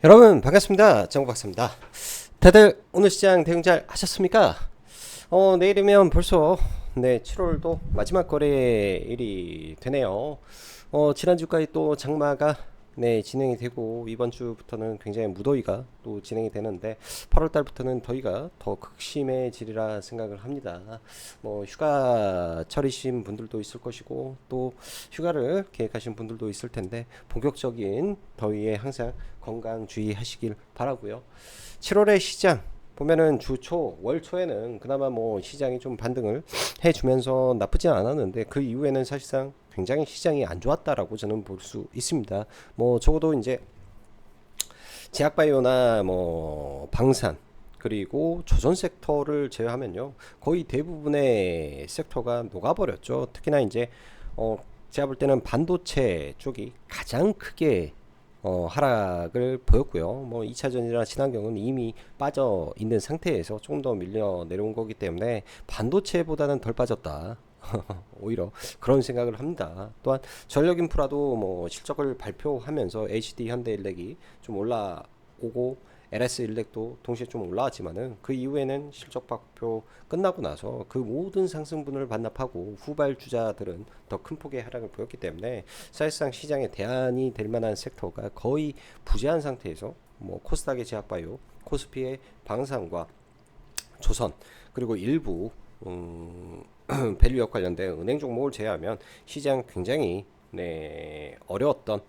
여러분 반갑습니다. 정박사입니다. 다들 오늘 시장 대응 잘 하셨습니까? 내일이면 벌써 7월도 마지막 거래일이 되네요. 지난주까지 또 장마가 진행이 되고 이번 주부터는 굉장히 무더위가 또 진행이 되는데 8월 달부터는 더위가 더 극심해지리라 생각을 합니다. 휴가철이신 분들도 있을 것이고 또 휴가를 계획하신 분들도 있을 텐데 본격적인 더위에 항상 건강 주의하시길 바라고요. 7월의 시장 보면은 주초, 월초에는 그나마 시장이 좀 반등을 해주면서 나쁘지 않았는데 그 이후에는 사실상 굉장히 시장이 안 좋았다라고 저는 볼 수 있습니다. 적어도 이제 제약바이오나 방산 그리고 조선 섹터를 제외하면요 거의 대부분의 섹터가 녹아버렸죠. 특히나 이제 제가 볼 때는 반도체 쪽이 가장 크게 하락을 보였고요. 2차전이나 친환경은 이미 빠져 있는 상태에서 조금 더 밀려 내려온 거기 때문에 반도체보다는 덜 빠졌다. 오히려 그런 생각을 합니다. 또한 전력 인프라도 실적을 발표하면서 HD 현대일렉이 좀 올라오고 LS일렉도 동시에 좀 올라왔지만은 그 이후에는 실적 발표 끝나고 나서 그 모든 상승분을 반납하고 후발주자들은 더 큰 폭의 하락을 보였기 때문에 사실상 시장에 대안이 될 만한 섹터가 거의 부재한 상태에서 코스닥의 제약바이오, 코스피의 방산과 조선 그리고 일부 밸류업 관련된 은행 종목을 제외하면 시장 굉장히 어려웠던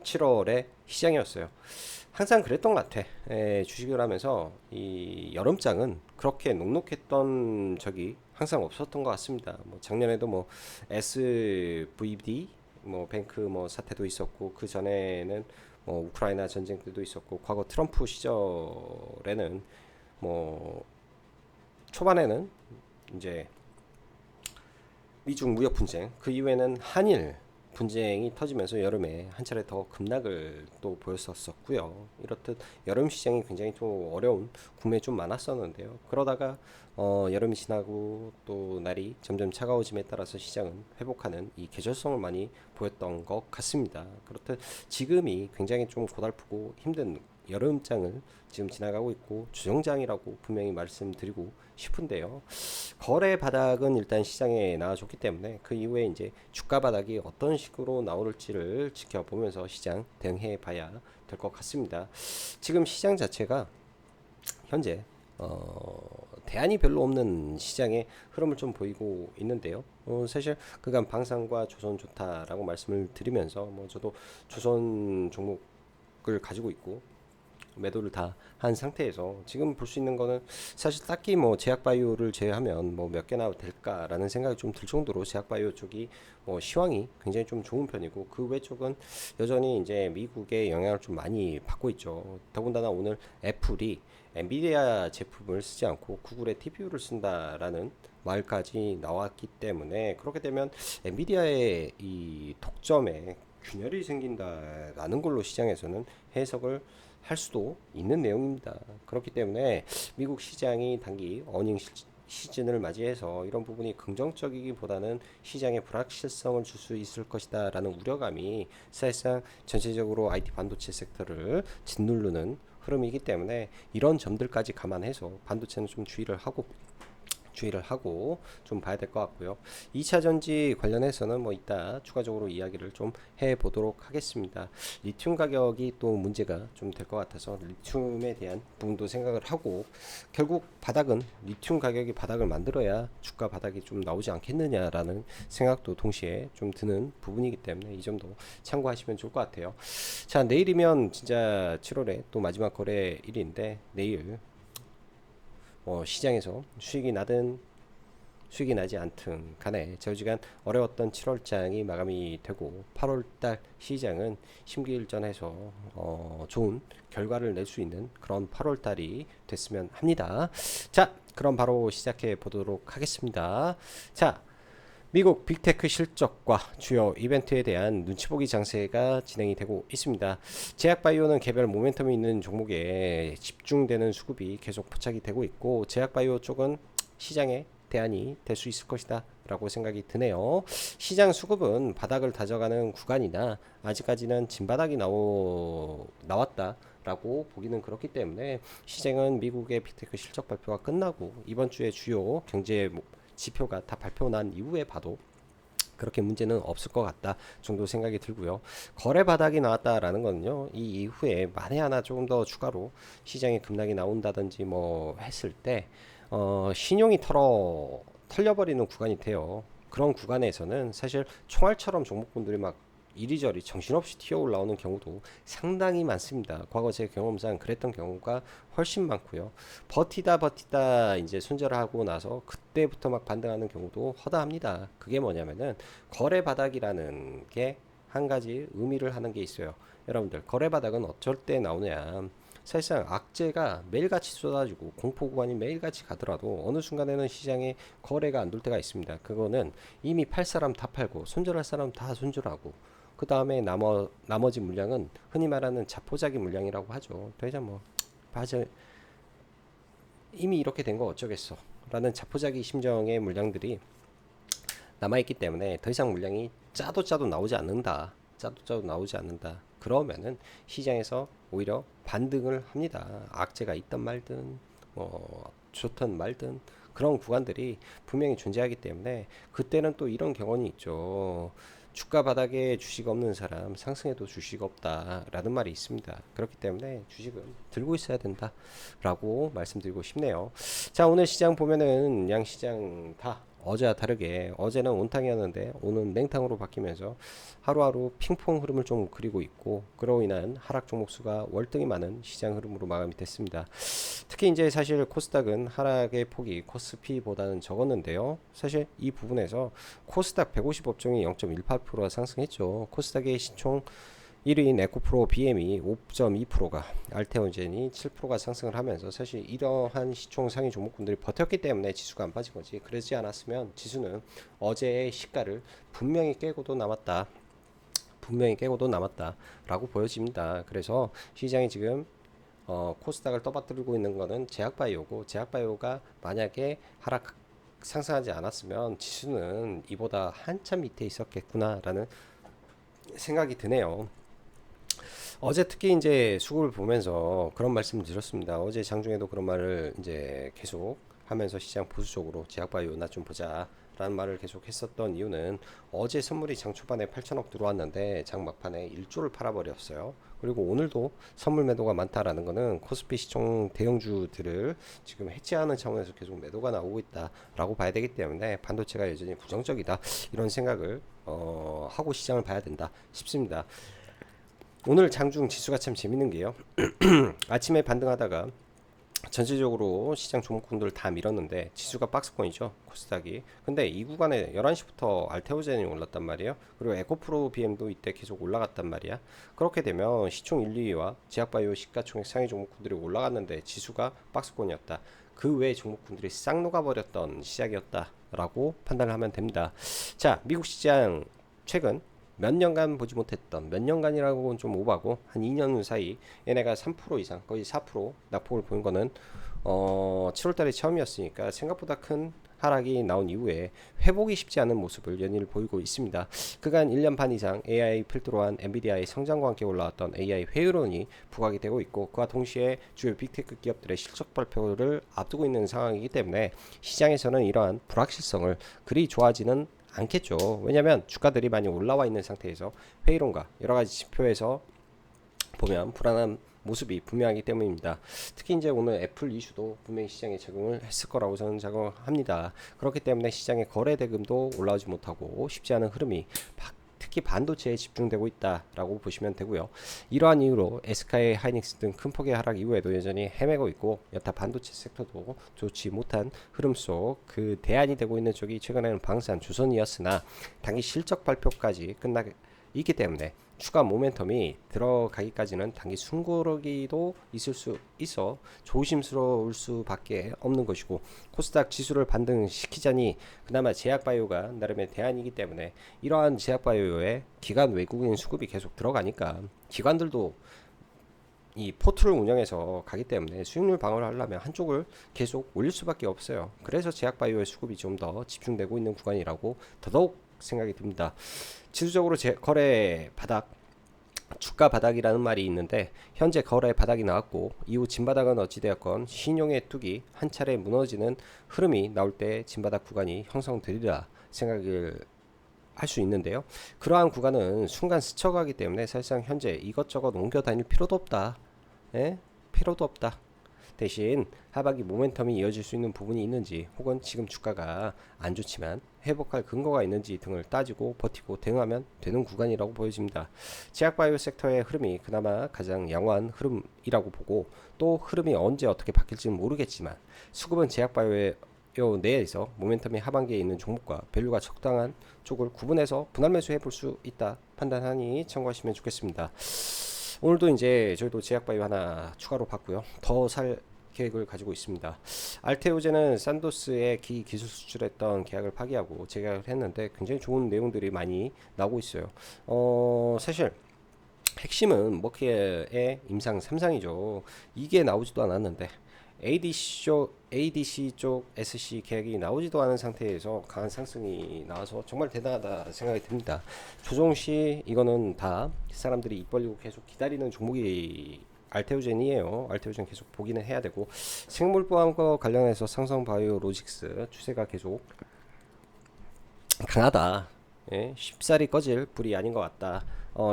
7월의 시장이었어요. 항상 그랬던 것 같아. 주식을 하면서 이 여름장은 그렇게 녹록했던 적이 항상 없었던 것 같습니다. 작년에도 SVB 뱅크 사태도 있었고 그 전에는 우크라이나 전쟁 때도 있었고 과거 트럼프 시절에는 초반에는 이제 미중 무역 분쟁, 그 이후에는 한일 분쟁이 터지면서 여름에 한 차례 더 급락을 또 보였었고요. 이렇듯 여름 시장이 굉장히 좀 어려운 국면이 좀 많았었는데요. 그러다가 여름이 지나고 또 날이 점점 차가워짐에 따라서 시장은 회복하는 이 계절성을 많이 보였던 것 같습니다. 그렇듯 지금이 굉장히 좀 고달프고 힘든 여름장을 지금 지나가고 있고 주정장이라고 분명히 말씀드리고 싶은데요. 거래 바닥은 일단 시장에 나와줬기 때문에 그 이후에 이제 주가 바닥이 어떤 식으로 나올지를 지켜보면서 시장 대응해 봐야 될 것 같습니다. 지금 시장 자체가 현재 대안이 별로 없는 시장의 흐름을 좀 보이고 있는데요. 사실 그간 방산과 조선 좋다라고 말씀을 드리면서 저도 조선 종목을 가지고 있고 매도를 다 한 상태에서 지금 볼 수 있는 거는 사실 딱히 제약바이오를 제외하면 몇 개나 될까라는 생각이 좀 들 정도로 제약바이오 쪽이 시황이 굉장히 좀 좋은 편이고 그 외 쪽은 여전히 이제 미국의 영향을 좀 많이 받고 있죠. 더군다나 오늘 애플이 엔비디아 제품을 쓰지 않고 구글의 TPU를 쓴다라는 말까지 나왔기 때문에 그렇게 되면 엔비디아의 이 독점에 균열이 생긴다라는 걸로 시장에서는 해석을 할 수도 있는 내용입니다. 그렇기 때문에 미국 시장이 단기 어닝 시즌을 맞이해서 이런 부분이 긍정적이기보다는 시장에 불확실성을 줄 수 있을 것이다 라는 우려감이 사실상 전체적으로 IT 반도체 섹터를 짓누르는 흐름이기 때문에 이런 점들까지 감안해서 반도체는 좀 주의를 하고 좀 봐야 될 것 같고요. 2차 전지 관련해서는 이따 추가적으로 이야기를 좀 해보도록 하겠습니다. 리튬 가격이 또 문제가 좀 될 것 같아서 리튬에 대한 부분도 생각을 하고 결국 바닥은 리튬 가격이 바닥을 만들어야 주가 바닥이 좀 나오지 않겠느냐라는 생각도 동시에 좀 드는 부분이기 때문에 이 점도 참고하시면 좋을 것 같아요. 자, 내일이면 진짜 7월에 또 마지막 거래일인데 내일 시장에서 수익이 나든 수익이 나지 않든 간에 저지간 어려웠던 7월장이 마감이 되고 8월달 시장은 심기일전해서 좋은 결과를 낼 수 있는 그런 8월달이 됐으면 합니다. 자, 그럼 바로 시작해 보도록 하겠습니다. 자, 미국 빅테크 실적과 주요 이벤트에 대한 눈치보기 장세가 진행이 되고 있습니다. 제약바이오는 개별 모멘텀이 있는 종목에 집중되는 수급이 계속 포착이 되고 있고 제약바이오 쪽은 시장에 대안이 될 수 있을 것이다 라고 생각이 드네요. 시장 수급은 바닥을 다져가는 구간이나 아직까지는 진바닥이 나왔다 라고 보기는 그렇기 때문에 시장은 미국의 빅테크 실적 발표가 끝나고 이번 주에 주요 경제 지표가 다 발표 난 이후에 봐도 그렇게 문제는 없을 것 같다 정도 생각이 들고요. 거래 바닥이 나왔다라는 거는요, 이 이후에 만에 하나 조금 더 추가로 시장에 급락이 나온다든지 뭐 했을 때 신용이 털려버리는 구간이 돼요. 그런 구간에서는 사실 총알처럼 종목군들이 막 이리저리 정신없이 튀어 올라오는 경우도 상당히 많습니다. 과거 제 경험상 그랬던 경우가 훨씬 많고요. 버티다 이제 손절하고 나서 그때부터 막 반등하는 경우도 허다합니다. 그게 뭐냐면은 거래 바닥이라는 게 한 가지 의미를 하는 게 있어요. 여러분들 거래 바닥은 어쩔 때 나오냐? 사실상 악재가 매일같이 쏟아지고 공포 구간이 매일같이 가더라도 어느 순간에는 시장에 거래가 안 돌 때가 있습니다. 그거는 이미 팔 사람 다 팔고 손절할 사람 다 손절하고 그 다음에 나머지 물량은 흔히 말하는 자포자기 물량이라고 하죠. 더 이상 뭐 맞아 이미 이렇게 된 거 어쩌겠어 라는 자포자기 심정의 물량들이 남아있기 때문에 더 이상 물량이 짜도 나오지 않는다. 그러면은 시장에서 오히려 반등을 합니다. 악재가 있든 말든 좋든 말든 그런 구간들이 분명히 존재하기 때문에 그때는 또 이런 경험이 있죠. 주가 바닥에 주식 없는 사람 상승해도 주식 없다라는 말이 있습니다. 그렇기 때문에 주식은 들고 있어야 된다라고 말씀드리고 싶네요. 자, 오늘 시장 보면은 양시장 다 어제와 다르게 어제는 온탕이었는데 오늘 냉탕으로 바뀌면서 하루하루 핑퐁 흐름을 좀 그리고 있고 그로 인한 하락 종목 수가 월등히 많은 시장 흐름으로 마감이 됐습니다. 특히 이제 사실 코스닥은 하락의 폭이 코스피보다는 적었는데요. 사실 이 부분에서 코스닥 150업종이 0.18%가 상승했죠. 코스닥의 시총 1위인 에코프로 BM이 5.2%가 알테온젠이 7%가 상승을 하면서 사실 이러한 시총 상위 종목군들이 버텼기 때문에 지수가 안 빠진 거지. 그러지 않았으면 지수는 어제의 시가를 분명히 깨고도 남았다라고 보여집니다. 그래서 시장이 지금 코스닥을 떠받들고 있는 거는 제약바이오고 제약바이오가 만약에 상승하지 않았으면 지수는 이보다 한참 밑에 있었겠구나라는 생각이 드네요. 어제 특히 이제 수급을 보면서 그런 말씀을 드렸습니다. 어제 장중에도 그런 말을 이제 계속 하면서 시장 보수적으로 제약바이오 나 좀 보자 라는 말을 계속 했었던 이유는 어제 선물이 장 초반에 8천억 들어왔는데 장 막판에 1조를 팔아버렸어요. 그리고 오늘도 선물 매도가 많다라는 거는 코스피 시총 대형주들을 지금 해치하는 차원에서 계속 매도가 나오고 있다라고 봐야 되기 때문에 반도체가 여전히 부정적이다 이런 생각을 하고 시장을 봐야 된다 싶습니다. 오늘 장중 지수가 참 재밌는 게요. 아침에 반등하다가 전체적으로 시장 종목군들 다 밀었는데 지수가 박스권이죠. 코스닥이. 근데 이 구간에 11시부터 알테오젠이 올랐단 말이에요. 그리고 에코프로 BM도 이때 계속 올라갔단 말이야. 그렇게 되면 시총 1, 2위와 제약바이오 시가총액 상위 종목군들이 올라갔는데 지수가 박스권이었다. 그 외 종목군들이 싹 녹아버렸던 시작이었다라고 판단을 하면 됩니다. 자, 미국 시장 최근 몇 년간 보지 못했던 몇 년간이라고는 좀 오바고 한 2년 사이 얘네가 3% 이상 거의 4% 낙폭을 보인 거는 7월달에 처음이었으니까 생각보다 큰 하락이 나온 이후에 회복이 쉽지 않은 모습을 연일 보이고 있습니다. 그간 1년 반 이상 AI 필두로 한 엔비디아의 성장과 함께 올라왔던 AI 회의론이 부각이 되고 있고 그와 동시에 주요 빅테크 기업들의 실적 발표를 앞두고 있는 상황이기 때문에 시장에서는 이러한 불확실성을 그리 좋아하지는 않겠죠. 왜냐하면 주가들이 많이 올라와 있는 상태에서 회의론과 여러가지 지표에서 보면 불안한 모습이 분명하기 때문입니다. 특히 이제 오늘 애플 이슈도 분명히 시장에 적응을 했을 거라고 저는 작용합니다. 그렇기 때문에 시장의 거래 대금도 올라오지 못하고 쉽지 않은 흐름이 특히 반도체에 집중되고 있다라고 보시면 되고요. 이러한 이유로 SK 하이닉스 등 큰 폭의 하락 이후에도 여전히 헤매고 있고 여타 반도체 섹터도 좋지 못한 흐름 속 그 대안이 되고 있는 쪽이 최근에는 방산 주선이었으나 단기 실적 발표까지 있기 때문에 추가 모멘텀이 들어가기까지는 단기 숨고르기도 있을 수 있어 조심스러울 수밖에 없는 것이고 코스닥 지수를 반등시키자니 그나마 제약바이오가 나름의 대안이기 때문에 이러한 제약바이오에 기관 외국인 수급이 계속 들어가니까 기관들도 이 포트를 운영해서 가기 때문에 수익률 방어를 하려면 한쪽을 계속 올릴 수밖에 없어요. 그래서 제약바이오의 수급이 좀 더 집중되고 있는 구간이라고 더더욱 생각이 듭니다. 지수적으로 거래 바닥, 주가 바닥이라는 말이 있는데 현재 거래 바닥이 나왔고 이후 진바닥은 어찌되었건 신용의 뚝이 한 차례 무너지는 흐름이 나올 때 진바닥 구간이 형성되리라 생각을 할 수 있는데요. 그러한 구간은 순간 스쳐가기 때문에 사실상 현재 이것저것 옮겨 다닐 필요도 없다. 예? 필요도 없다. 대신 하반기 모멘텀이 이어질 수 있는 부분이 있는지 혹은 지금 주가가 안 좋지만 회복할 근거가 있는지 등을 따지고 버티고 대응하면 되는 구간이라고 보여집니다. 제약바이오 섹터의 흐름이 그나마 가장 양호한 흐름이라고 보고 또 흐름이 언제 어떻게 바뀔지는 모르겠지만 수급은 제약바이오의 내에서 모멘텀이 하반기에 있는 종목과 밸류가 적당한 쪽을 구분해서 분할 매수해 볼 수 있다 판단하니 참고하시면 좋겠습니다. 오늘도 이제 저희도 제약바이오 하나 추가로 봤고요. 더 살 계획을 가지고 있습니다. 알테오제는 산도스의 기술 수출했던 계약을 파기하고 재계약을 했는데 굉장히 좋은 내용들이 많이 나오고 있어요. 사실 핵심은 머키의 임상 3상이죠. 이게 나오지도 않았는데 ADC 쪽 SC 계약이 나오지도 않은 상태에서 강한 상승이 나와서 정말 대단하다 생각이 듭니다. 조정시 이거는 다 사람들이 입 벌리고 계속 기다리는 종목이 알테오젠이에요. 알테오젠 계속 보기는 해야 되고 생물보안과 관련해서 삼성바이오로직스 추세가 계속 강하다. 예, 쉽사리 꺼질 불이 아닌 것 같다.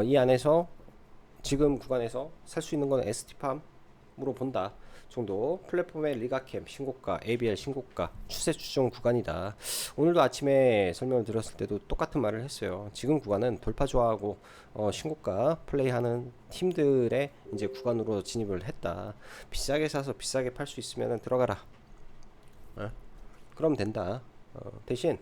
이 안에서 지금 구간에서 살 수 있는 건 ST팜으로 본다 정도. 플랫폼의 리가캠 신고가, ABL 신고가 추세 추정 구간이다. 오늘도 아침에 설명을 드렸을 때도 똑같은 말을 했어요. 지금 구간은 돌파 좋아하고 신고가 플레이하는 팀들의 이제 구간으로 진입을 했다. 비싸게 사서 비싸게 팔 수 있으면 들어가라. 그럼 된다. 대신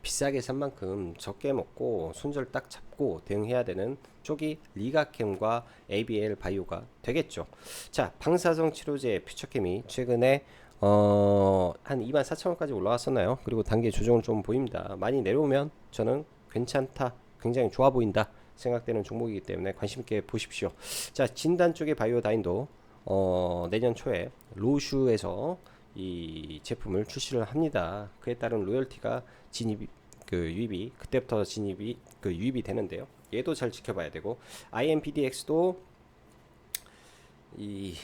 비싸게 산 만큼 적게 먹고 손절 딱 잡고 대응해야 되는 쪽이 리가캠과 ABL 바이오가 되겠죠. 자, 방사성 치료제 퓨처캠이 최근에 한 24,000원까지 올라왔었나요? 그리고 단계 조정을 좀 보입니다. 많이 내려오면 저는 괜찮다, 굉장히 좋아 보인다 생각되는 종목이기 때문에 관심 있게 보십시오. 자, 진단 쪽의 바이오다인도 내년 초에 로슈에서 이 제품을 출시를 합니다. 그에 따른 로열티가 유입이 그때부터 유입이 되는데요. 얘도 잘 지켜봐야 되고 IMPDX도 이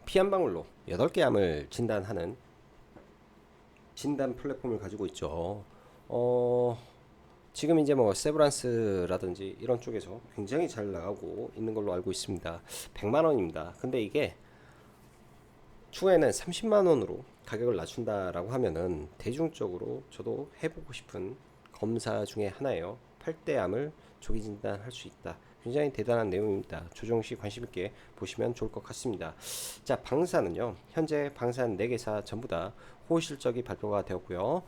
피 한 방울로 8개 암을 진단하는 진단 플랫폼을 가지고 있죠. 지금 이제 뭐 세브란스라든지 이런 쪽에서 굉장히 잘 나가고 있는 걸로 알고 있습니다. 100만 원입니다. 근데 이게 추후에는 30만 원으로 가격을 낮춘다라고 하면은 대중적으로 저도 해보고 싶은 검사 중에 하나예요. 8대암을 조기 진단할 수 있다. 굉장히 대단한 내용입니다. 조정시 관심 있게 보시면 좋을 것 같습니다. 자, 방사는요. 현재 방산 4개사 전부 다 호의 실적이 발표가 되었고요.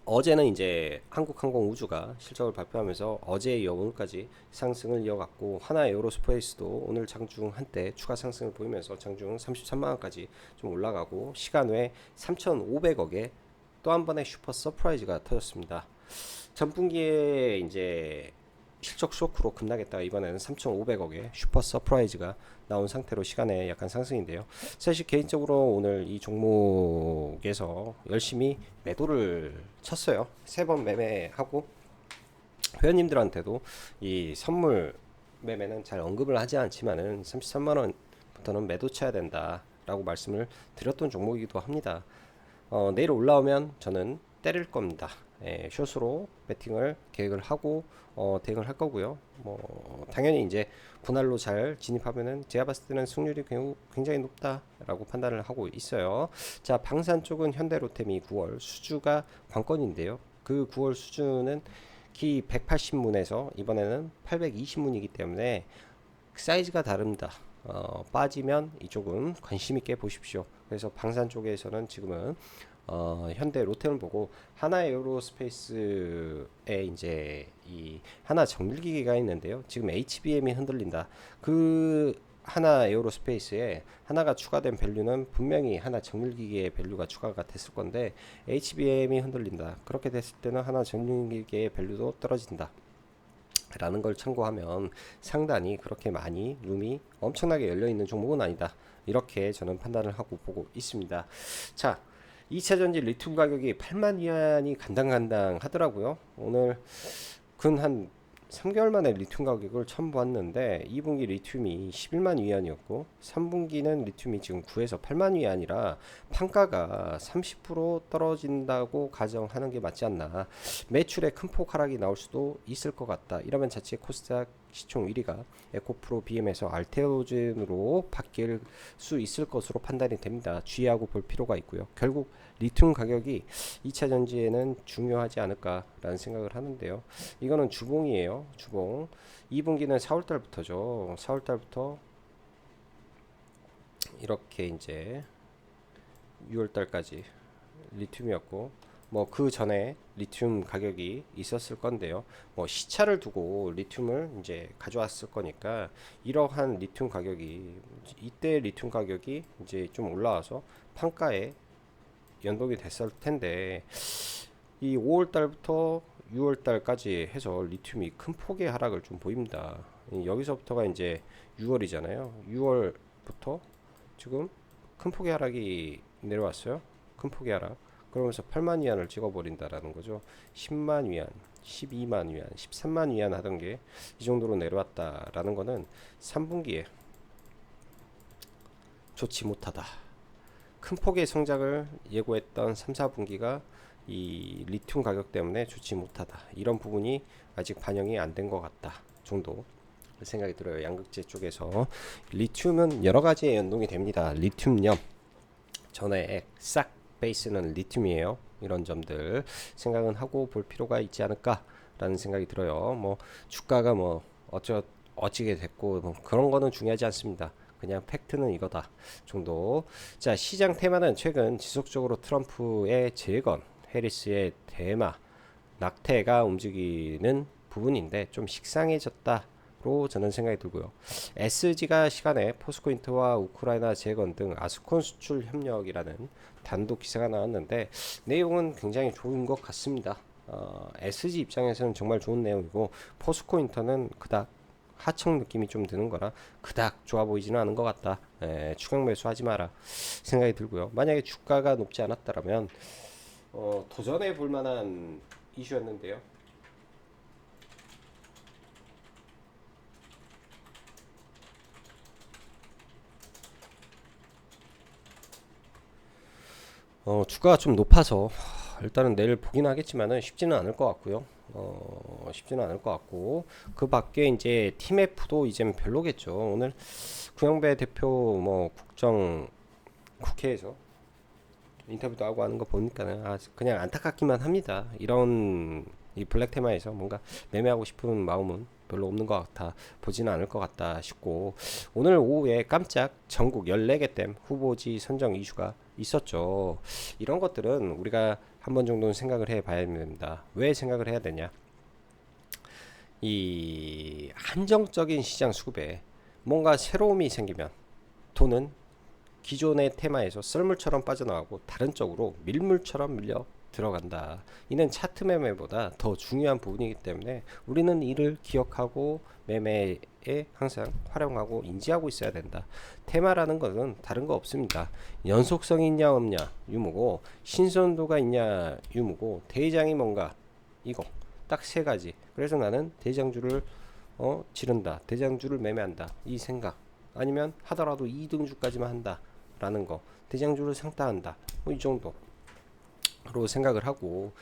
어제는 이제 한국항공우주가 실적을 발표하면서 어제에 이어 오늘까지 상승을 이어갔고 하나에어로스페이스도 오늘 장중 한때 추가 상승을 보이면서 장중 33만원까지 좀 올라가고 시간 외 3,500억에 또 한 번의 슈퍼 서프라이즈가 터졌습니다. 전분기에 이제 실적 쇼크로 급락했다가 이번에는 3,500억의 슈퍼 서프라이즈가 나온 상태로 시간에 약간 상승인데요. 사실 개인적으로 오늘 이 종목에서 열심히 매도를 쳤어요. 3번 매매하고 회원님들한테도 이 선물 매매는 잘 언급을 하지 않지만은 33만원부터는 매도 쳐야 된다 라고 말씀을 드렸던 종목이기도 합니다. 내일 올라오면 저는 때릴 겁니다. 숏으로 배팅을 계획을 하고 대응을 할 거고요. 뭐 당연히 이제 분할로 잘 진입하면은 제가 봤을 때는 승률이 굉장히 높다라고 판단을 하고 있어요. 자, 방산 쪽은 현대로템이 9월 수주가 관건인데요. 그 9월 수주는 기 180문에서 이번에는 820문이기 때문에 사이즈가 다릅니다. 빠지면 이쪽은 관심 있게 보십시오. 그래서 방산 쪽에서는 지금은 현대 로템을 보고 하나 에어로스페이스에 이제 이 하나 정밀기계가 있는데요. 지금 HBM이 흔들린다. 그 하나 에어로스페이스에 하나가 추가된 밸류는 분명히 하나 정밀기계의 밸류가 추가가 됐을 건데 HBM이 흔들린다. 그렇게 됐을 때는 하나 정밀기계의 밸류도 떨어진다. 라는 걸 참고하면 상단이 그렇게 많이 룸이 엄청나게 열려 있는 종목은 아니다. 이렇게 저는 판단을 하고 보고 있습니다. 자, 2차전지 리튬 가격이 8만 위안이 간당간당 하더라고요. 오늘 근 한 3개월 만에 리튬 가격을 처음 봤는데 2분기 리튬이 11만 위안이었고 3분기는 리튬이 지금 9에서 8만 위안이라 판가가 30% 떨어진다고 가정하는 게 맞지 않나. 매출에 큰 폭 하락이 나올 수도 있을 것 같다. 이러면 자체 코스닥 시총 1위가 에코프로 BM에서 알테오젠으로 바뀔 수 있을 것으로 판단이 됩니다. 주의하고 볼 필요가 있고요. 결국 리튬 가격이 2차 전지에는 중요하지 않을까라는 생각을 하는데요. 이거는 주봉이에요. 주봉. 2분기는 4월달부터죠. 4월달부터 이렇게 이제 6월달까지 리튬이었고 뭐 그 전에 리튬 가격이 있었을 건데요. 뭐 시차를 두고 리튬을 이제 가져왔을 거니까 이러한 리튬 가격이 이때 리튬 가격이 이제 좀 올라와서 판가에 연동이 됐을 텐데 이 5월 달부터 6월 달까지 해서 리튬이 큰 폭의 하락을 좀 보입니다. 여기서부터가 이제 6월이잖아요. 6월부터 지금 큰 폭의 하락이 내려왔어요. 큰 폭의 하락. 그러면서 8만 위안을 찍어버린다라는 거죠. 10만 위안, 12만 위안, 13만 위안 하던 게 이 정도로 내려왔다라는 거는 3분기에 좋지 못하다. 큰 폭의 성장을 예고했던 3, 4분기가 이 리튬 가격 때문에 좋지 못하다. 이런 부분이 아직 반영이 안 된 것 같다 정도 생각이 들어요. 양극재 쪽에서 리튬은 여러 가지에 연동이 됩니다. 리튬염, 전해액, 싹 베이스는 리튬이에요. 이런 점들 생각은 하고 볼 필요가 있지 않을까라는 생각이 들어요. 뭐 주가가 뭐 어찌게 됐고 뭐 그런 거는 중요하지 않습니다. 그냥 팩트는 이거다 정도. 자, 시장 테마는 최근 지속적으로 트럼프의 재건, 해리스의 대마, 낙태가 움직이는 부분인데 좀 식상해졌다로 저는 생각이 들고요. SG가 시간에 포스코인트와 우크라이나 재건 등 아스콘 수출 협력이라는 단독 기사가 나왔는데 내용은 굉장히 좋은 것 같습니다. SG 입장에서는 정말 좋은 내용이고 포스코인터는 그닥 하청 느낌이 좀 드는 거라 그닥 좋아 보이지는 않은 것 같다. 추격 매수하지 마라 생각이 들고요. 만약에 주가가 높지 않았다면 도전해 볼 만한 이슈였는데요. 주가가 좀 높아서 일단은 내일 보긴 하겠지만은 쉽지는 않을 것 같고요. 쉽지는 않을 것 같고 그 밖에 이제 TMF도 이제는 별로겠죠. 오늘 구영배 대표 뭐 국회에서 인터뷰도 하고 하는 거 보니까는 그냥 안타깝기만 합니다. 이런 이 블랙 테마에서 뭔가 매매하고 싶은 마음은 별로 없는 것 같아 보지는 않을 것 같다 싶고 오늘 오후에 깜짝 전국 14개 댐 후보지 선정 이슈가 있었죠. 이런 것들은 우리가 한 번 정도는 생각을 해 봐야 됩니다. 왜 생각을 해야 되냐? 이 한정적인 시장 수급에 뭔가 새로움이 생기면 돈은 기존의 테마에서 썰물처럼 빠져나가고 다른 쪽으로 밀물처럼 밀려 들어간다. 이는 차트 매매보다 더 중요한 부분이기 때문에 우리는 이를 기억하고 매매에 항상 활용하고 인지하고 있어야 된다. 테마라는 것은 다른 거 없습니다. 연속성이 있냐 없냐 유무고 신선도가 있냐 유무고 대장이 뭔가 이거 딱 세 가지. 그래서 나는 대장주를 지른다. 대장주를 매매한다. 이 생각. 아니면 하더라도 2등주까지만 한다. 라는 거. 대장주를 상따한다. 뭐 이 정도로 생각을 하고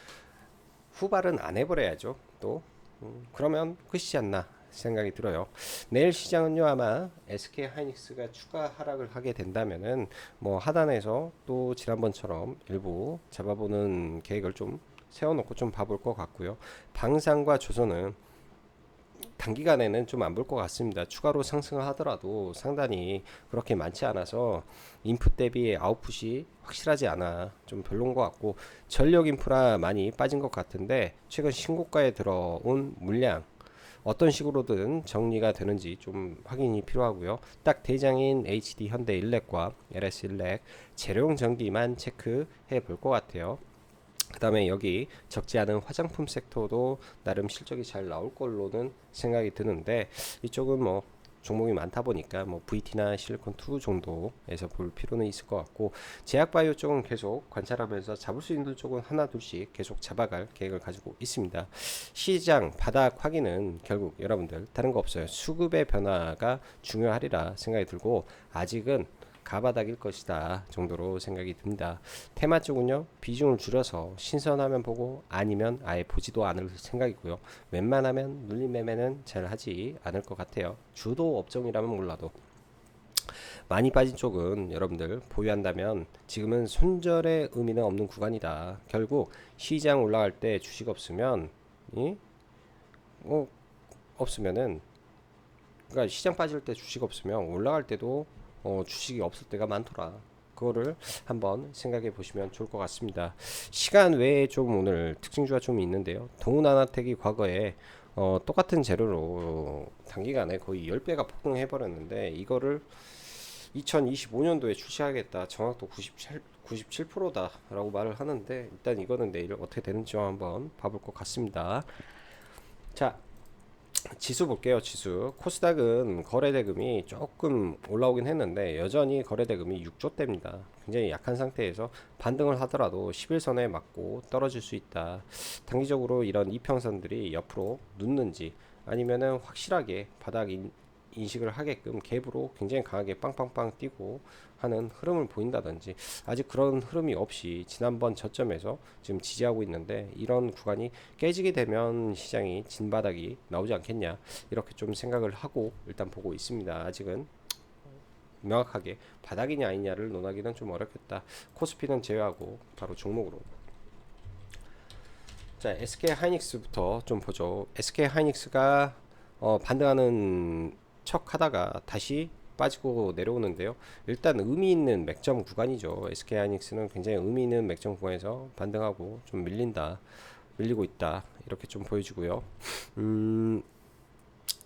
후발은 안 해버려야죠. 또 그러면 끝이지 않나 생각이 들어요. 내일 시장은요 아마 SK 하이닉스가 추가 하락을 하게 된다면은 뭐 하단에서 또 지난번처럼 일부 잡아보는 계획을 좀 세워놓고 좀 봐볼 것 같고요. 방산과 조선은 단기간에는 좀 안 볼 것 같습니다. 추가로 상승을 하더라도 상단이 그렇게 많지 않아서 인풋 대비 아웃풋이 확실하지 않아 좀 별론 것 같고 전력 인프라 많이 빠진 것 같은데 최근 신고가에 들어온 물량 어떤 식으로든 정리가 되는지 좀 확인이 필요하고요. 딱 대장인 HD 현대 일렉과 LS 일렉 재료용 전기만 체크해 볼 것 같아요. 그 다음에 여기 적지 않은 화장품 섹터도 나름 실적이 잘 나올 걸로는 생각이 드는데, 이쪽은 뭐 종목이 많다 보니까 뭐 VT나 실리콘2 정도에서 볼 필요는 있을 것 같고, 제약바이오 쪽은 계속 관찰하면서 잡을 수 있는 쪽은 하나 둘씩 계속 잡아갈 계획을 가지고 있습니다. 시장 바닥 확인은 결국 여러분들 다른 거 없어요. 수급의 변화가 중요하리라 생각이 들고, 아직은 가바닥일 것이다 정도로 생각이 듭니다. 테마 쪽은요, 비중을 줄여서 신선하면 보고 아니면 아예 보지도 않을 생각이고요. 웬만하면 눌림 매매는 잘 하지 않을 것 같아요. 주도 업종이라면 몰라도. 많이 빠진 쪽은 여러분들 보유한다면 지금은 손절의 의미는 없는 구간이다. 결국 시장 올라갈 때 주식 없으면 없으면은, 그러니까 시장 빠질 때 주식 없으면 올라갈 때도 주식이 없을 때가 많더라. 그거를 한번 생각해 보시면 좋을 것 같습니다. 시간 외에 좀 오늘 특징주가 좀 있는데요. 동훈아나텍이 과거에 똑같은 재료로 단기간에 거의 10배가 폭등해 버렸는데, 이거를 2025년도에 출시하겠다, 정확도 97%다 라고 말을 하는데, 일단 이거는 내일 어떻게 되는지 한번 봐볼 것 같습니다. 자, 지수 볼게요. 지수 코스닥은 거래대금이 조금 올라오긴 했는데 여전히 거래대금이 6조대입니다. 굉장히 약한 상태에서 반등을 하더라도 11선에 맞고 떨어질 수 있다. 단기적으로 이런 이평선들이 옆으로 눕는지, 아니면은 확실하게 바닥 인식을 하게끔 갭으로 굉장히 강하게 빵빵빵 뛰고 하는 흐름을 보인다든지, 아직 그런 흐름이 없이 지난번 저점에서 지금 지지하고 있는데, 이런 구간이 깨지게 되면 시장이 진바닥이 나오지 않겠냐, 이렇게 좀 생각을 하고 일단 보고 있습니다. 아직은 명확하게 바닥이냐 아니냐를 논하기는 좀 어렵겠다. 코스피는 제외하고 바로 종목으로. 자, SK 하이닉스부터 좀 보죠. SK 하이닉스가 반등하는 척 하다가 다시 빠지고 내려오는데요. 일단 의미 있는 맥점 구간이죠. SK 하이닉스는 굉장히 의미 있는 맥점 구간에서 반등하고 좀 밀리고 있다, 이렇게 좀 보여주고요.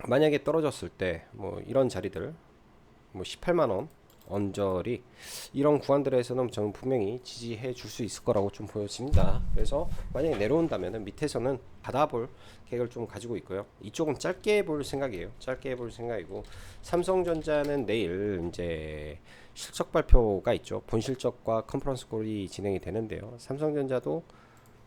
만약에 떨어졌을 때 뭐 이런 자리들, 뭐 18만원 언저리, 이런 구간들에서는 저는 분명히 지지해 줄 수 있을 거라고 좀 보여집니다. 그래서 만약에 내려온다면 밑에서는 받아볼 계획을 좀 가지고 있고요. 이쪽은 짧게 볼 생각이에요. 짧게 볼 생각이고, 삼성전자는 내일 이제 실적 발표가 있죠. 본실적과 컨퍼런스 콜이 진행이 되는데요. 삼성전자도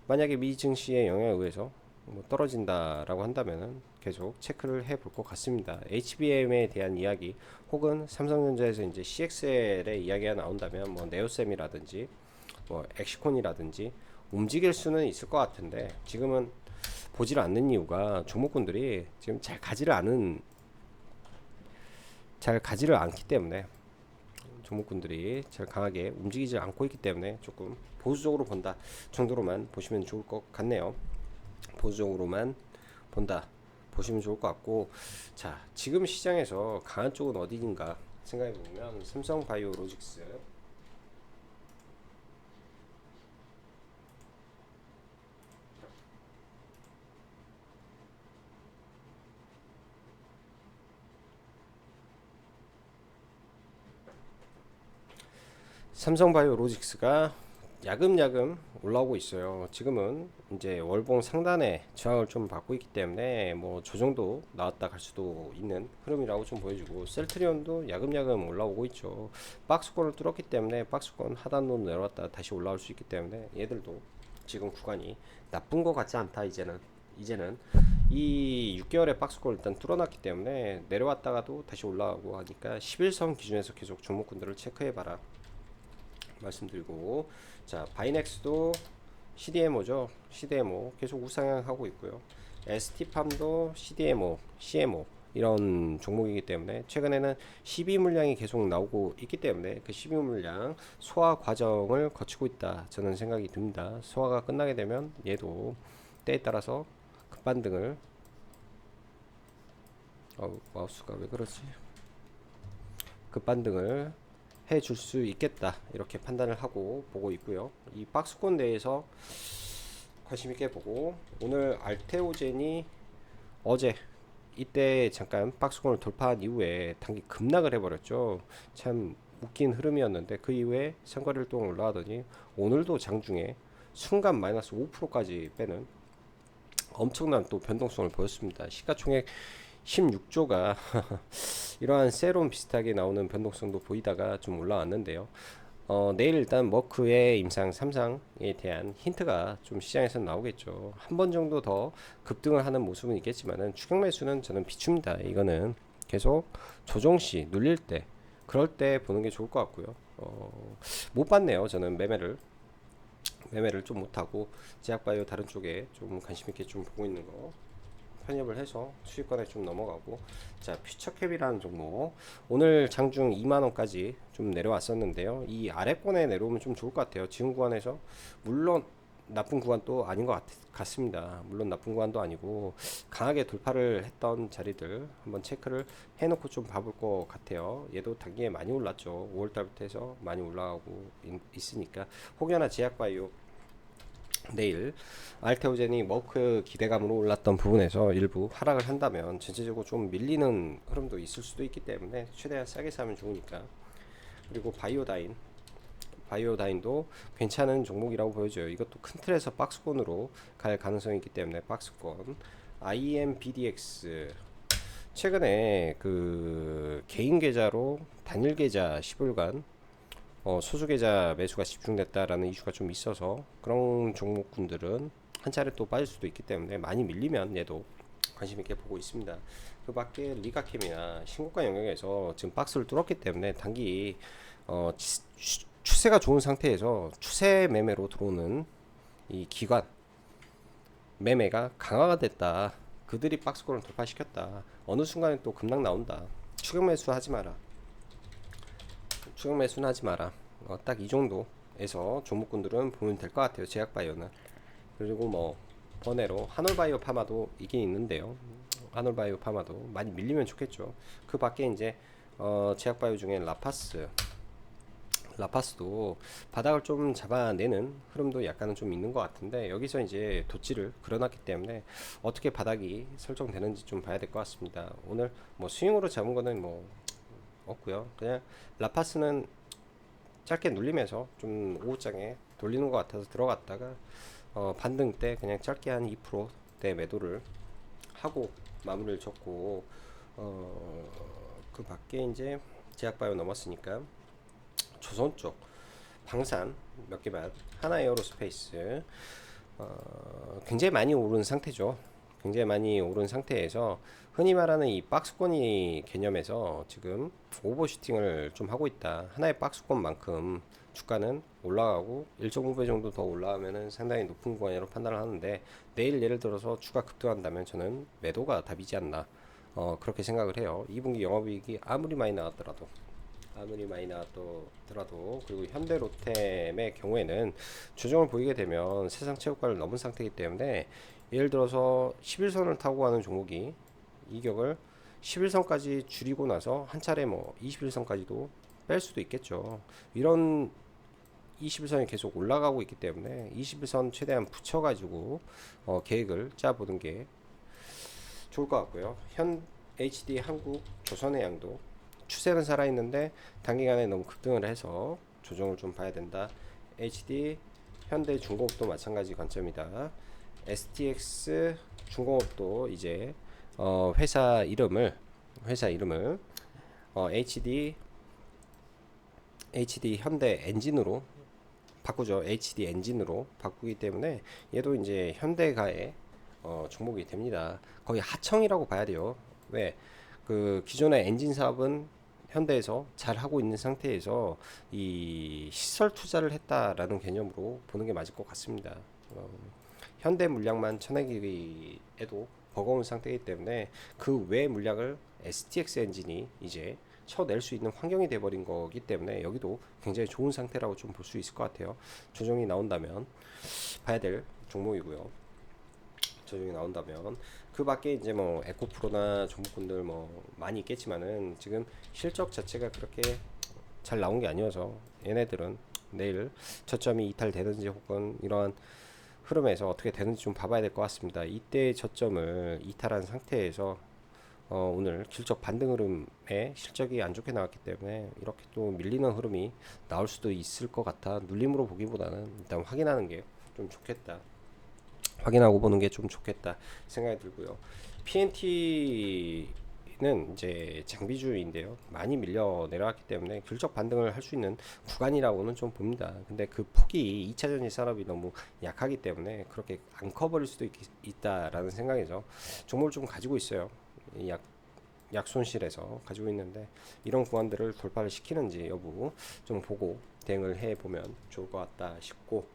만약에 미 증시의 영향에 의해서 뭐 떨어진다라고 한다면은 계속 체크를 해볼 것 같습니다. HBM에 대한 이야기, 혹은 삼성전자에서 이제 CXL의 이야기가 나온다면 뭐 네오셈이라든지 뭐 엑시콘이라든지 움직일 수는 있을 것 같은데, 지금은 보지를 않는 이유가 종목군들이 지금 잘 가지를 않기 때문에, 종목군들이 잘 강하게 움직이지 않고 있기 때문에 조금 보수적으로 본다 정도로만 보시면 좋을 것 같네요. 보수적으로만 본다 보시면 좋을 것 같고, 자, 지금 시장에서 강한 쪽은 어디인가 생각해 보면 삼성바이오로직스, 삼성바이오로직스가 야금야금 올라오고 있어요. 지금은 이제 월봉 상단에 저항을 좀 받고 있기 때문에 뭐 조정도 나왔다 갈 수도 있는 흐름이라고 좀 보여주고, 셀트리온도 야금야금 올라오고 있죠. 박스권을 뚫었기 때문에 박스권 하단으로 내려왔다 다시 올라올 수 있기 때문에 얘들도 지금 구간이 나쁜 것 같지 않다. 이제는 이 6개월의 박스권을 일단 뚫어놨기 때문에 내려왔다가도 다시 올라가고 하니까 11선 기준에서 계속 종목군들을 체크해봐라 말씀드리고, 자, 바이넥스도 CDMO죠. CDMO 계속 우상향하고 있고요. ST팜도 CDMO, CMO 이런 종목이기 때문에 최근에는 12 물량이 계속 나오고 있기 때문에 그 12 물량 소화 과정을 거치고 있다, 저는 생각이 듭니다. 소화가 끝나게 되면 얘도 때에 따라서 급반등을, 마우스가 왜 그러지? 급반등을 해줄 수 있겠다, 이렇게 판단을 하고 보고 있고요. 이 박스권 내에서 관심 있게 보고, 오늘 알테오젠이 어제 이때 잠깐 박스권을 돌파한 이후에 단기 급락을 해버렸죠. 참 웃긴 흐름이었는데, 그 이후에 선거리를 동안 올라가더니 오늘도 장중에 순간 마이너스 5%까지 빼는 엄청난 또 변동성을 보였습니다. 시가총액 16조가 이러한 세론 비슷하게 나오는 변동성도 보이다가 좀 올라왔는데요. 내일 일단 머크의 임상 3상에 대한 힌트가 좀 시장에서 나오겠죠. 한 번 정도 더 급등을 하는 모습은 있겠지만은 추격 매수는 저는 비춥니다. 이거는 계속 조정시 눌릴 때 그럴 때 보는 게 좋을 것 같고요. 못 봤네요. 저는 매매를 좀 못하고 제약바이오 다른 쪽에 좀 관심 있게 좀 보고 있는 거 편입을 해서 수익권에 좀 넘어가고. 자, 퓨처캡이라는 종목 오늘 장중 2만원까지 좀 내려왔었는데요. 이 아래권에 내려오면 좀 좋을 것 같아요. 지금 구간에서 물론 나쁜 구간도 아닌 것 같습니다. 물론 나쁜 구간도 아니고 강하게 돌파를 했던 자리들 한번 체크를 해놓고 좀 봐볼 것 같아요. 얘도 단기에 많이 올랐죠. 5월달부터 해서 많이 올라가고 있으니까. 혹여나 제약바이오 내일 알테오젠이 머크 기대감으로 올랐던 부분에서 일부 하락을 한다면 전체적으로 좀 밀리는 흐름도 있을 수도 있기 때문에 최대한 싸게 사면 좋으니까. 그리고 바이오다인도 괜찮은 종목이라고 보여져요. 이것도 큰 틀에서 박스권으로 갈 가능성이 있기 때문에 박스권. IMBDX 최근에 그 개인 계좌로 단일 계좌 10일간 소수 계좌 매수가 집중됐다라는 이슈가 좀 있어서 그런 종목군들은 한 차례 또 빠질 수도 있기 때문에 많이 밀리면 얘도 관심 있게 보고 있습니다. 그 밖에 리가캠이나 신고가 영역에서 지금 박스를 뚫었기 때문에 단기 추세가 좋은 상태에서 추세 매매로 들어오는 이 기관 매매가 강화가 됐다. 그들이 박스권을 돌파시켰다. 어느 순간에 또 급락 나온다. 추격 매수 하지 마라. 추격 매수는 하지 마라. 딱 이 정도에서 종목군들은 보면 될 것 같아요. 제약바이오는. 그리고 뭐 번외로 한올바이오 파마도 있긴 있는데요. 한올바이오 파마도 많이 밀리면 좋겠죠. 그 밖에 이제 제약바이오 중에 라파스도 바닥을 좀 잡아내는 흐름도 약간은 좀 있는 것 같은데 여기서 이제 돛지를 그려놨기 때문에 어떻게 바닥이 설정되는지 좀 봐야 될 것 같습니다. 오늘 뭐 스윙으로 잡은 거는 뭐 없고요. 그냥 라파스는 짧게 눌리면서 좀 오후장에 돌리는 것 같아서 들어갔다가 반등 때 그냥 짧게 한 2%대 매도를 하고 마무리를 졌고. 그 밖에 이제 제약바이오 넘었으니까 조선 쪽 방산 몇 개만 하나에어로스페이스 굉장히 많이 오른 상태죠. 굉장히 많이 오른 상태에서 흔히 말하는 이 박스권이 개념에서 지금 오버슈팅을 좀 하고 있다. 하나의 박스권만큼 주가는 올라가고 1.5배 정도 더 올라가면은 상당히 높은 구간으로 판단을 하는데 내일 예를 들어서 주가 급등한다면 저는 매도가 답이지 않나 그렇게 생각을 해요. 2분기 영업이익이 아무리 많이 나왔더라도 그리고 현대로템의 경우에는 조정을 보이게 되면 세상 최고가를 넘은 상태이기 때문에 예를 들어서 11선을 타고 가는 종목이 이격을 11선까지 줄이고 나서 한 차례 뭐 21선까지도 뺄 수도 있겠죠. 이런 21선이 계속 올라가고 있기 때문에 21선 최대한 붙여가지고 계획을 짜보는 게 좋을 것 같고요. HD 한국 조선의 양도 추세는 살아있는데 단기간에 너무 급등을 해서 조정을 좀 봐야 된다. HD 현대 중공업도 마찬가지 관점이다. STX 중공업도 이제 회사 이름을 HD 현대 엔진으로 바꾸죠. HD 엔진으로 바꾸기 때문에 얘도 이제 현대가의 종목이 됩니다. 거의 하청이라고 봐야 돼요. 왜? 그 기존의 엔진 사업은 현대에서 잘 하고 있는 상태에서 이 시설 투자를 했다라는 개념으로 보는 게 맞을 것 같습니다. 현대 물량만 쳐내기에도 버거운 상태이기 때문에 그 외 물량을 STX 엔진이 이제 쳐낼 수 있는 환경이 돼버린 거기 때문에 여기도 굉장히 좋은 상태라고 좀 볼 수 있을 것 같아요. 조정이 나온다면 봐야 될 종목이고요. 조정이 나온다면 그 밖에 이제 뭐 에코프로나 종목군들 뭐 많이 있겠지만은 지금 실적 자체가 그렇게 잘 나온 게 아니어서 얘네들은 내일 저점이 이탈되는지 혹은 이러한 흐름에서 어떻게 되는지 좀 봐봐야 될 것 같습니다. 이때 저점을 이탈한 상태에서 오늘 실적 반등 흐름에 실적이 안 좋게 나왔기 때문에 이렇게 또 밀리는 흐름이 나올 수도 있을 것 같아 눌림으로 보기보다는 일단 확인하는 게 좀 좋겠다. 확인하고 보는 게 좀 좋겠다 생각이 들고요. PNT는 이제 장비주인데요. 많이 밀려 내려왔기 때문에 균적 반등을 할 수 있는 구간이라고는 좀 봅니다. 근데 그 폭이 2차 전지 산업이 너무 약하기 때문에 그렇게 안 커버릴 수도 있다라는 생각이죠. 종목을 좀 가지고 있어요. 약손실에서 가지고 있는데 이런 구간들을 돌파를 시키는지 여부 좀 보고 대응을 해 보면 좋을 것 같다 싶고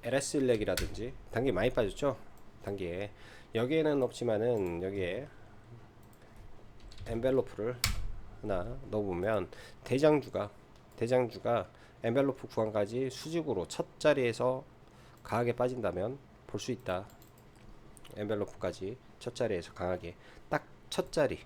LS 일렉이라든지 단기 많이 빠졌죠. 단기에 여기에는 없지만은 여기에 엔벨로프를 하나 넣어보면 대장주가 엔벨로프 구간까지 수직으로 첫 자리에서 강하게 빠진다면 볼 수 있다. 엔벨로프까지 첫 자리에서 강하게 딱 첫 자리.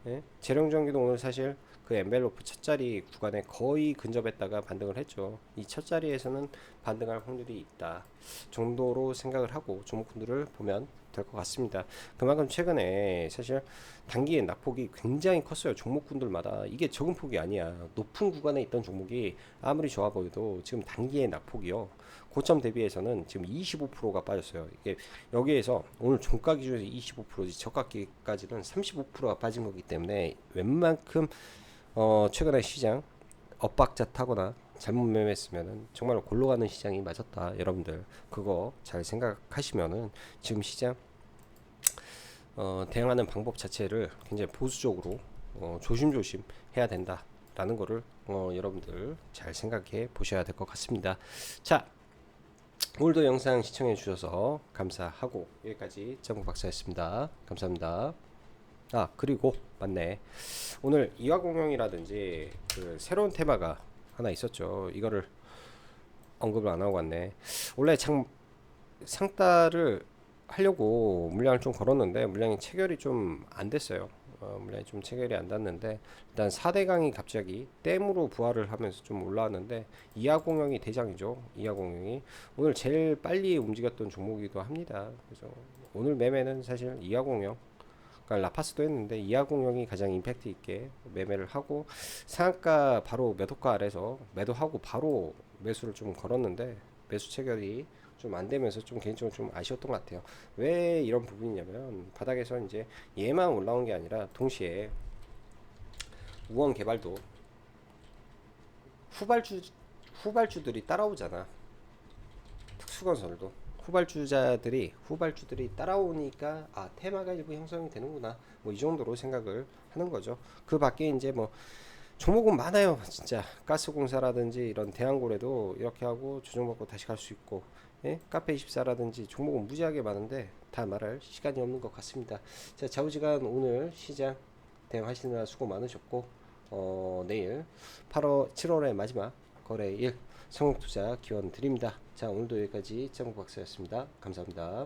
예? 재룡전기도 오늘 사실 그 엔벨로프 첫 자리 구간에 거의 근접했다가 반등을 했죠. 이 첫 자리에서는 반등할 확률이 있다 정도로 생각을 하고 종목군들을 보면 될 것 같습니다. 그만큼 최근에 사실 단기의 낙폭이 굉장히 컸어요. 종목군들마다 이게 적은 폭이 아니야. 높은 구간에 있던 종목이 아무리 좋아 보여도 지금 단기의 낙폭이요. 고점 대비해서는 지금 25%가 빠졌어요. 이게 여기에서 오늘 종가 기준에서 25%지 저가기까지는 35%가 빠진 거기 때문에 웬만큼 최근에 시장 엇박자 타거나 잘못 매매했으면은 정말 골로 가는 시장이 맞았다. 여러분들 그거 잘 생각하시면은 지금 시장 대응하는 방법 자체를 굉장히 보수적으로 조심조심 해야 된다라는 거를 여러분들 잘 생각해 보셔야 될 것 같습니다. 자, 오늘도 영상 시청해 주셔서 감사하고 여기까지 정국 박사였습니다. 감사합니다. 아 그리고 맞네. 오늘 이화공룡이라든지 그 새로운 테마가 하나 있었죠. 이거를 언급을 안 하고 갔네. 원래 상따를 하려고 물량을 좀 걸었는데 물량이 체결이 좀 안 됐어요. 물량이 좀 체결이 안 됐는데 일단 4대강이 갑자기 댐으로 부활을 하면서 좀 올라왔는데 이하공룡이 대장이죠. 이하공룡이 오늘 제일 빨리 움직였던 종목이기도 합니다. 그래서 오늘 매매는 사실 이하공룡 그러니까 라파스도 했는데 이하공룡이 가장 임팩트 있게 매매를 하고 상한가 바로 매도가 아래서 매도하고 바로 매수를 좀 걸었는데 매수 체결이 좀 안 되면서 좀 개인적으로 좀 아쉬웠던 것 같아요. 왜 이런 부분이냐면 바닥에서 이제 얘만 올라온 게 아니라 동시에 우원 개발도 후발주 후발주들이 따라오잖아. 특수건설도 후발주들이 따라오니까 아 테마가 일부 형성이 되는구나 뭐 이 정도로 생각을 하는 거죠. 그 밖에 이제 뭐 종목은 많아요. 진짜 가스공사라든지 이런 대한고래도 이렇게 하고 조정받고 다시 갈 수 있고 예? 카페24라든지 종목은 무지하게 많은데 다 말할 시간이 없는 것 같습니다. 자, 좌우지간 오늘 시장 대응하시느라 수고 많으셨고 내일 7월의 마지막 거래일 성공투자 기원 드립니다. 자, 오늘도 여기까지 정국박사였습니다. 감사합니다.